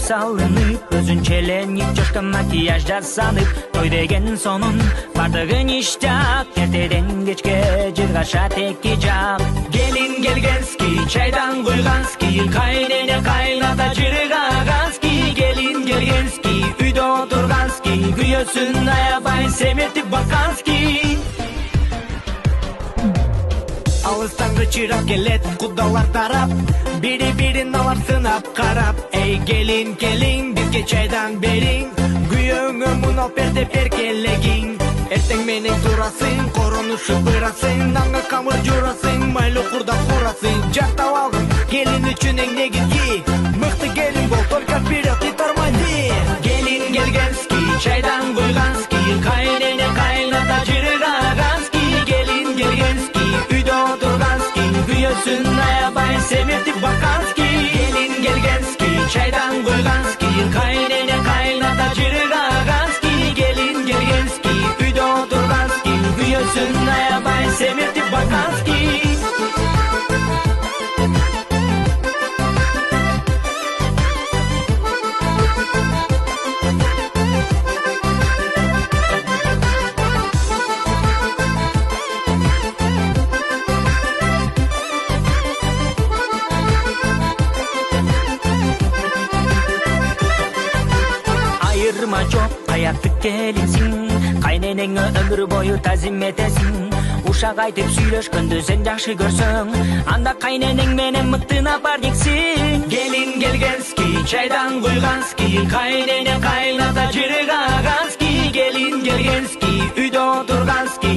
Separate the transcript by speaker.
Speaker 1: салынып, өзүнчөлөнүп жошкон макияж жасанып, той деген сонун бардыгын иштеп, эртеден кечке жыргаша теки жап. Келин келгенски, чайдан куйгански, кайнене кайната жыргагански. Келин келгенски, үйдө отургански, күйөөсүн аябай семетип баккански. Алыстан кычырап келет кудалар тарап, бири-бирин алар сынап карап. Эй келин, келин, бизге чайдан бериң, күйөөңө мунал бер деп эркелегиң. Эртең менен турасың, коронушуп ырасың, нанга камыр журасың, майлы курда курасың. Жактап алдым келин үчүн эң негизги, мыкты келин бол, только вперед и тормози. Келин келгенски, чайдан куйгански, кайнене кайната жыргагански. Келин келгенски, үйдө отургански, күйөөсүн аябай семетип баккански. Келин келгенски, чайдан куйгански, кайнене кайната жыргагански. Келин келгенски, үйдө отургански, күйөөсүн аябай семетип баккански. Айырма жок, каяктык келинсиң, кайненеңе өмүр бою тазим этесиң. Ушак айтып сүйлөшкөндү сен жакшы көрсөң, анда кайненең менен мыктына бар дексиң. Келин келгенски, чайдан куйгански, кайнене кайната жыргагански. Келин келгенски, үйдө отургански.